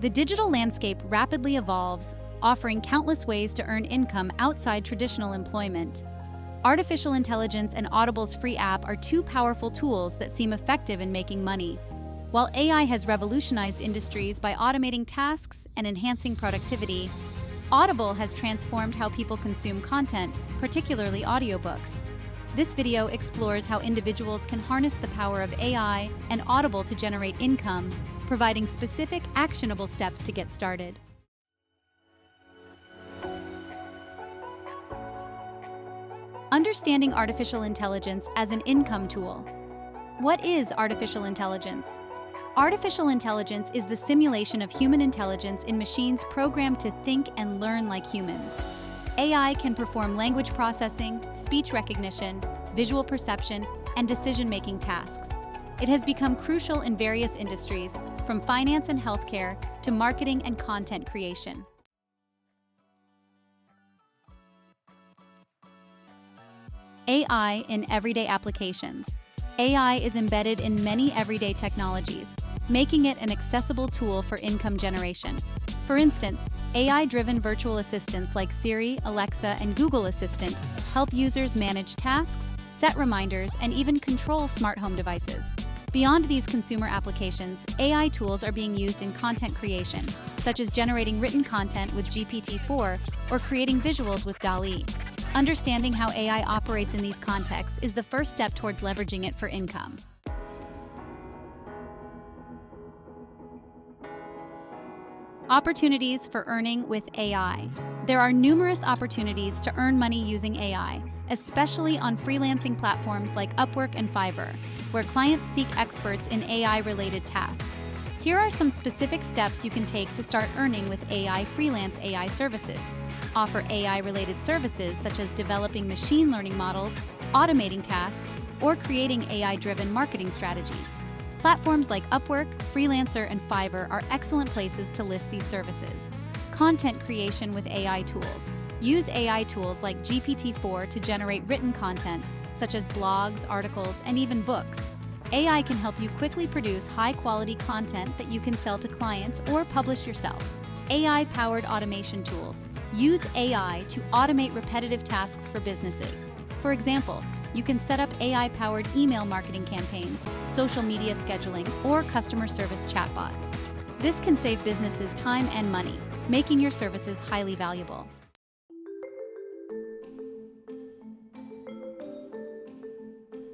The digital landscape rapidly evolves, offering countless ways to earn income outside traditional employment. Artificial intelligence and Audible's free app are two powerful tools that seem effective in making money. While AI has revolutionized industries by automating tasks and enhancing productivity, Audible has transformed how people consume content, particularly audiobooks. This video explores how individuals can harness the power of AI and Audible to generate income, providing specific, actionable steps to get started. Understanding artificial intelligence as an income tool. What is artificial intelligence? Artificial intelligence is the simulation of human intelligence in machines programmed to think and learn like humans. AI can perform language processing, speech recognition, visual perception, and decision-making tasks. It has become crucial in various industries, from finance and healthcare to marketing and content creation. AI in everyday applications. AI is embedded in many everyday technologies, making it an accessible tool for income generation. For instance, AI-driven virtual assistants like Siri, Alexa, and Google Assistant help users manage tasks, set reminders, and even control smart home devices. Beyond these consumer applications, AI tools are being used in content creation, such as generating written content with GPT-4 or creating visuals with DALL-E. Understanding how AI operates in these contexts is the first step towards leveraging it for income. Opportunities for earning with AI. There are numerous opportunities to earn money using AI, especially on freelancing platforms like Upwork and Fiverr, where clients seek experts in AI-related tasks. Here are some specific steps you can take to start earning with AI freelance AI services. Offer AI-related services such as developing machine learning models, automating tasks, or creating AI-driven marketing strategies. Platforms like Upwork, Freelancer, and Fiverr are excellent places to list these services. Content creation with AI tools. Use AI tools like GPT-4 to generate written content, such as blogs, articles, and even books. AI can help you quickly produce high-quality content that you can sell to clients or publish yourself. AI-powered automation tools. Use AI to automate repetitive tasks for businesses. For example, you can set up AI-powered email marketing campaigns, social media scheduling, or customer service chatbots. This can save businesses time and money, making your services highly valuable.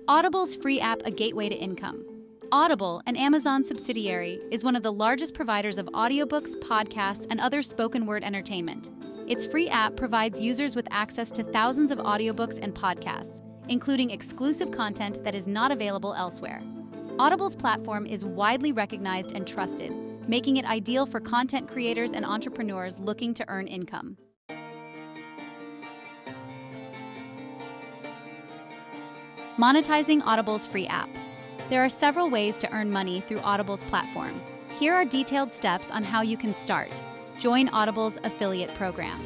Audible's free app, a gateway to income. Audible, an Amazon subsidiary, is one of the largest providers of audiobooks, podcasts, and other spoken word entertainment. Its free app provides users with access to thousands of audiobooks and podcasts, including exclusive content that is not available elsewhere. Audible's platform is widely recognized and trusted, making it ideal for content creators and entrepreneurs looking to earn income. Monetizing Audible's free app. There are several ways to earn money through Audible's platform. Here are detailed steps on how you can start. Join Audible's affiliate program.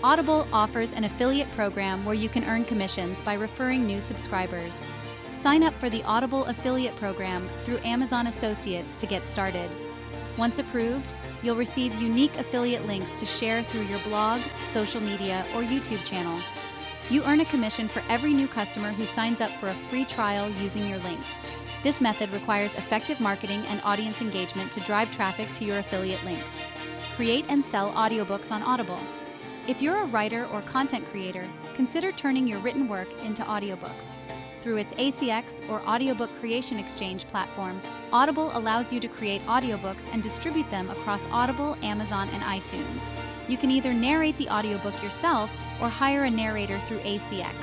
Audible offers an affiliate program where you can earn commissions by referring new subscribers. Sign up for the Audible affiliate program through Amazon Associates to get started. Once approved, you'll receive unique affiliate links to share through your blog, social media, or YouTube channel. You earn a commission for every new customer who signs up for a free trial using your link. This method requires effective marketing and audience engagement to drive traffic to your affiliate links. Create and sell audiobooks on Audible. If you're a writer or content creator, consider turning your written work into audiobooks. Through its ACX or Audiobook Creation Exchange platform, Audible allows you to create audiobooks and distribute them across Audible, Amazon, and iTunes. You can either narrate the audiobook yourself or hire a narrator through ACX.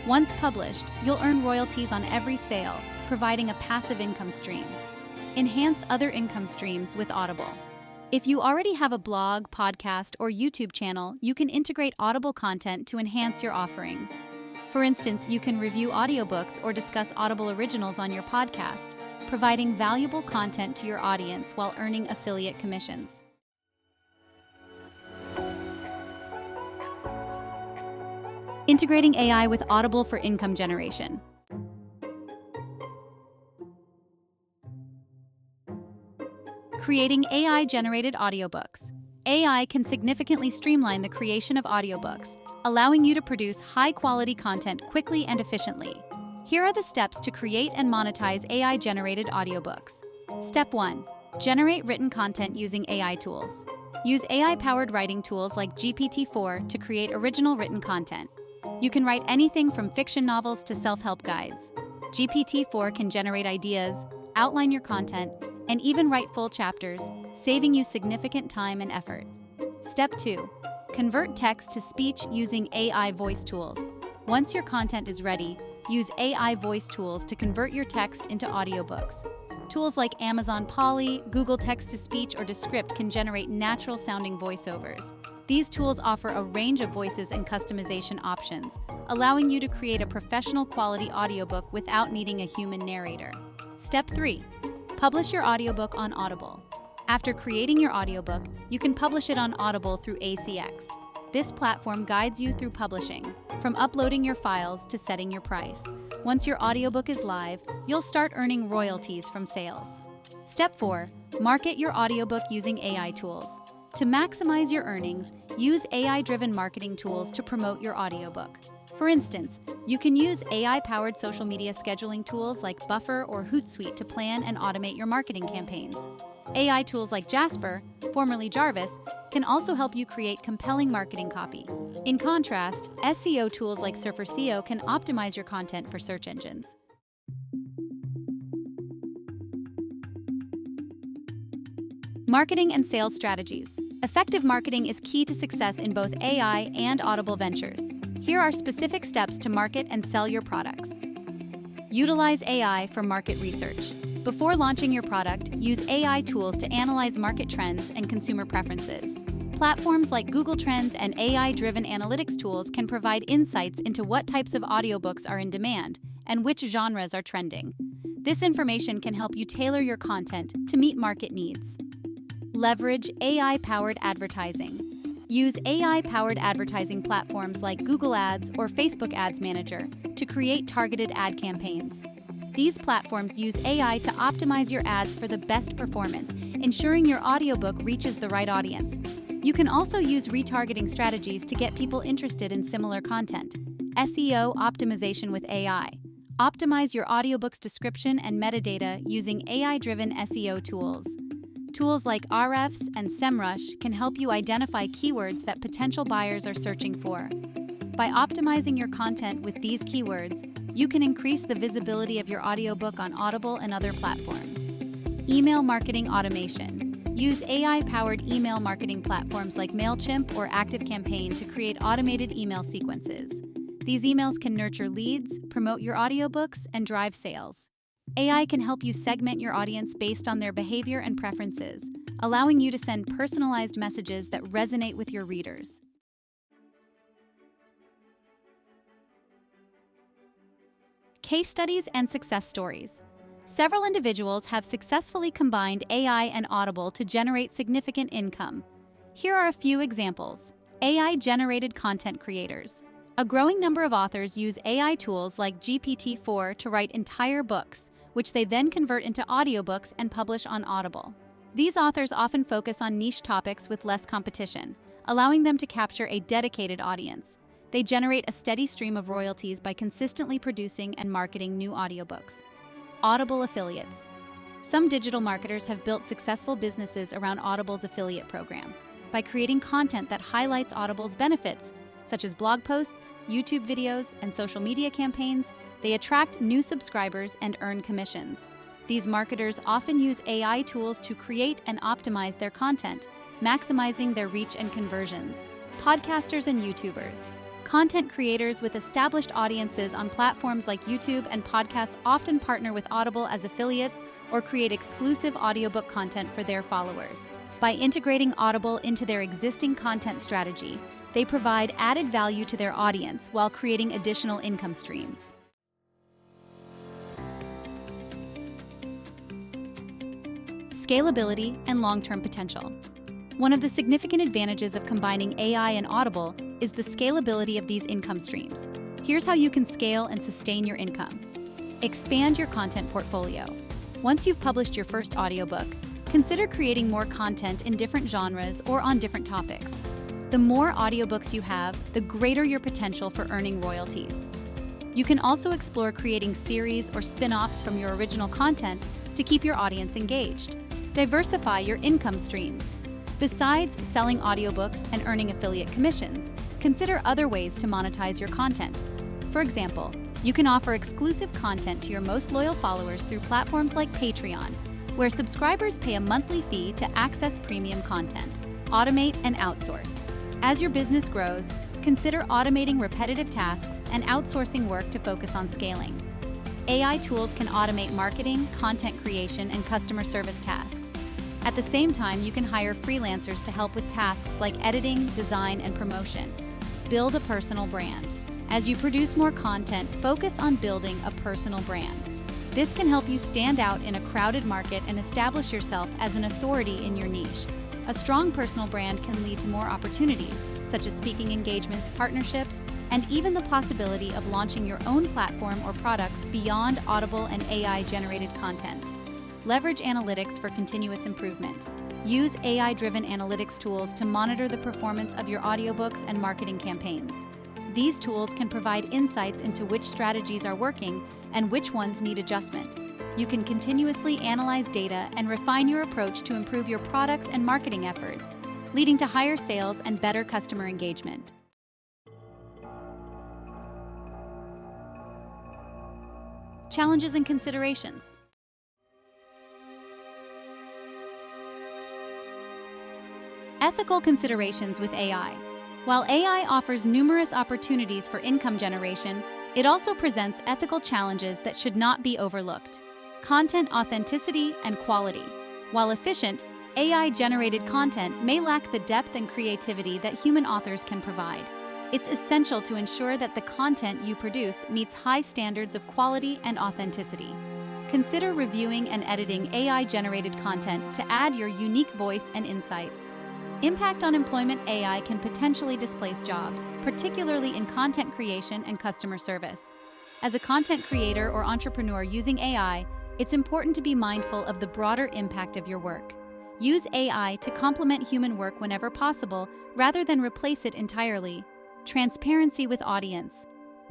Once published, you'll earn royalties on every sale, providing a passive income stream. Enhance other income streams with Audible. If you already have a blog, podcast, or YouTube channel, you can integrate Audible content to enhance your offerings. For instance, you can review audiobooks or discuss Audible originals on your podcast, providing valuable content to your audience while earning affiliate commissions. Integrating AI with Audible for income generation. Creating AI-generated audiobooks. AI can significantly streamline the creation of audiobooks, allowing you to produce high-quality content quickly and efficiently. Here are the steps to create and monetize AI-generated audiobooks. Step 1. Generate written content using AI tools. Use AI-powered writing tools like GPT-4 to create original written content. You can write anything from fiction novels to self-help guides. GPT-4 can generate ideas, outline your content, and even write full chapters, saving you significant time and effort. Step 2. Convert text to speech using AI voice tools. Once your content is ready, use AI voice tools to convert your text into audiobooks. Tools like Amazon Polly, Google Text-to-Speech, or Descript can generate natural-sounding voiceovers. These tools offer a range of voices and customization options, allowing you to create a professional-quality audiobook without needing a human narrator. Step 3. Publish your audiobook on Audible. After creating your audiobook, you can publish it on Audible through ACX. This platform guides you through publishing, from uploading your files to setting your price. Once your audiobook is live, you'll start earning royalties from sales. Step 4. Market your audiobook using AI tools. To maximize your earnings, use AI-driven marketing tools to promote your audiobook. For instance, you can use AI-powered social media scheduling tools like Buffer or Hootsuite to plan and automate your marketing campaigns. AI tools like Jasper, formerly Jarvis, can also help you create compelling marketing copy. In contrast, SEO tools like Surfer SEO can optimize your content for search engines. Marketing and sales strategies. Effective marketing is key to success in both AI and Audible ventures. Here are specific steps to market and sell your products. Utilize AI for market research. Before launching your product, use AI tools to analyze market trends and consumer preferences. Platforms like Google Trends and AI-driven analytics tools can provide insights into what types of audiobooks are in demand and which genres are trending. This information can help you tailor your content to meet market needs. Leverage AI-powered advertising. Use AI-powered advertising platforms like Google Ads or Facebook Ads Manager to create targeted ad campaigns. These platforms use AI to optimize your ads for the best performance, ensuring your audiobook reaches the right audience. You can also use retargeting strategies to get people interested in similar content. SEO optimization with AI. Optimize your audiobook's description and metadata using AI-driven SEO tools. Tools like Ahrefs and SEMrush can help you identify keywords that potential buyers are searching for. By optimizing your content with these keywords, you can increase the visibility of your audiobook on Audible and other platforms. Email marketing automation. Use AI-powered email marketing platforms like MailChimp or ActiveCampaign to create automated email sequences. These emails can nurture leads, promote your audiobooks, and drive sales. AI can help you segment your audience based on their behavior and preferences, allowing you to send personalized messages that resonate with your readers. Case studies and success stories. Several individuals have successfully combined AI and Audible to generate significant income. Here are a few examples. AI-generated content creators. A growing number of authors use AI tools like GPT-4 to write entire books, which they then convert into audiobooks and publish on Audible. These authors often focus on niche topics with less competition, allowing them to capture a dedicated audience. They generate a steady stream of royalties by consistently producing and marketing new audiobooks. Audible affiliates. Some digital marketers have built successful businesses around Audible's affiliate program. By creating content that highlights Audible's benefits, such as blog posts, YouTube videos, and social media campaigns, they attract new subscribers and earn commissions. These marketers often use AI tools to create and optimize their content, maximizing their reach and conversions. Podcasters and YouTubers. Content creators with established audiences on platforms like YouTube and podcasts often partner with Audible as affiliates or create exclusive audiobook content for their followers. By integrating Audible into their existing content strategy, they provide added value to their audience while creating additional income streams. Scalability and long-term potential. One of the significant advantages of combining AI and Audible is the scalability of these income streams. Here's how you can scale and sustain your income. Expand your content portfolio. Once you've published your first audiobook, Consider creating more content in different genres or on different topics. The more audiobooks you have, the greater your potential for earning royalties. You can also explore creating series or spin-offs from your original content to keep your audience engaged. Diversify your income streams. Besides selling audiobooks and earning affiliate commissions, consider other ways to monetize your content. For example, you can offer exclusive content to your most loyal followers through platforms like Patreon, where subscribers pay a monthly fee to access premium content. Automate and outsource. As your business grows, consider automating repetitive tasks and outsourcing work to focus on scaling. AI tools can automate marketing, content creation, and customer service tasks. At the same time, you can hire freelancers to help with tasks like editing, design, and promotion. Build a personal brand. As you produce more content, focus on building a personal brand. This can help you stand out in a crowded market and establish yourself as an authority in your niche. A strong personal brand can lead to more opportunities, such as speaking engagements, partnerships, and even the possibility of launching your own platform or products beyond Audible and AI-generated content. Leverage analytics for continuous improvement. Use AI-driven analytics tools to monitor the performance of your audiobooks and marketing campaigns. These tools can provide insights into which strategies are working and which ones need adjustment. You can continuously analyze data and refine your approach to improve your products and marketing efforts, leading to higher sales and better customer engagement. Challenges and considerations. Ethical considerations with AI. While AI offers numerous opportunities for income generation, it also presents ethical challenges that should not be overlooked. Content authenticity and quality. While efficient, AI-generated content may lack the depth and creativity that human authors can provide. It's essential to ensure that the content you produce meets high standards of quality and authenticity. Consider reviewing and editing AI-generated content to add your unique voice and insights. Impact on employment. AI can potentially displace jobs, particularly in content creation and customer service. As a content creator or entrepreneur using AI, it's important to be mindful of the broader impact of your work. Use AI to complement human work whenever possible, rather than replace it entirely. Transparency with audience.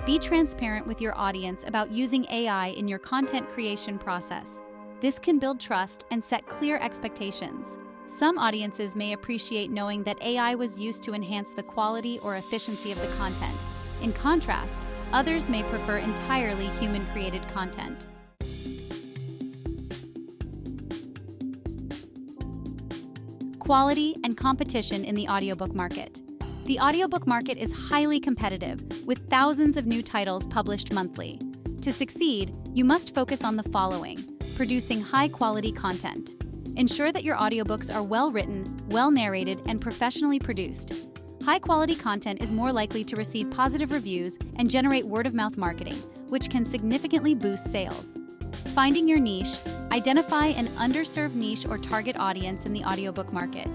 Be transparent with your audience about using AI in your content creation process. This can build trust and set clear expectations. Some audiences may appreciate knowing that AI was used to enhance the quality or efficiency of the content. In contrast, others may prefer entirely human-created content. Quality and competition in the audiobook market. The audiobook market is highly competitive, with thousands of new titles published monthly. To succeed, you must focus on the following: producing high-quality content. Ensure that your audiobooks are well-written, well-narrated, and professionally produced. High-quality content is more likely to receive positive reviews and generate word-of-mouth marketing, which can significantly boost sales. Finding your niche. Identify an underserved niche or target audience in the audiobook market.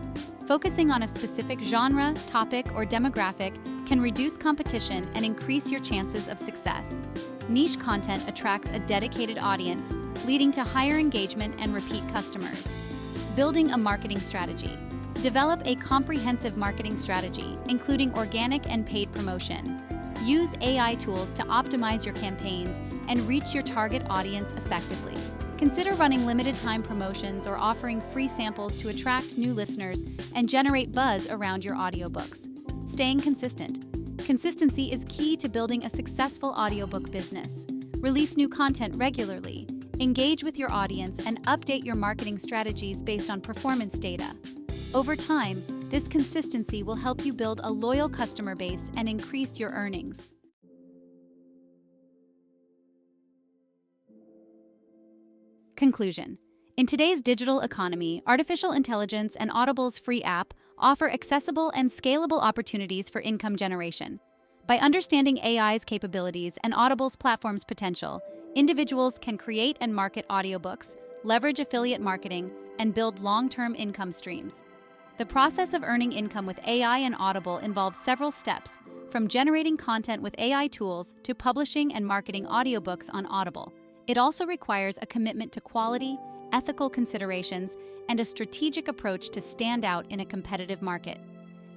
Focusing on a specific genre, topic, or demographic can reduce competition and increase your chances of success. Niche content attracts a dedicated audience, leading to higher engagement and repeat customers. Building a marketing strategy. Develop a comprehensive marketing strategy, including organic and paid promotion. Use AI tools to optimize your campaigns and reach your target audience effectively. Consider running limited-time promotions or offering free samples to attract new listeners and generate buzz around your audiobooks. Staying consistent. Consistency is key to building a successful audiobook business. Release new content regularly. Engage with your audience and update your marketing strategies based on performance data. Over time, this consistency will help you build a loyal customer base and increase your earnings. Conclusion. In today's digital economy, artificial intelligence and Audible's free app offer accessible and scalable opportunities for income generation. By understanding AI's capabilities and Audible's platform's potential, individuals can create and market audiobooks, leverage affiliate marketing, and build long-term income streams. The process of earning income with AI and Audible involves several steps, from generating content with AI tools to publishing and marketing audiobooks on Audible. It also requires a commitment to quality, ethical considerations, and a strategic approach to stand out in a competitive market.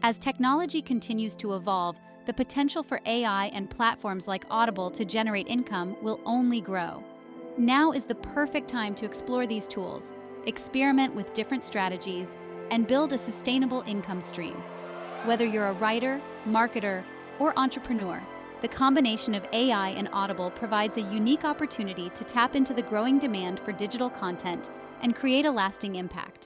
As technology continues to evolve, the potential for AI and platforms like Audible to generate income will only grow. Now is the perfect time to explore these tools, experiment with different strategies, and build a sustainable income stream. Whether you're a writer, marketer, or entrepreneur, the combination of AI and Audible provides a unique opportunity to tap into the growing demand for digital content and create a lasting impact.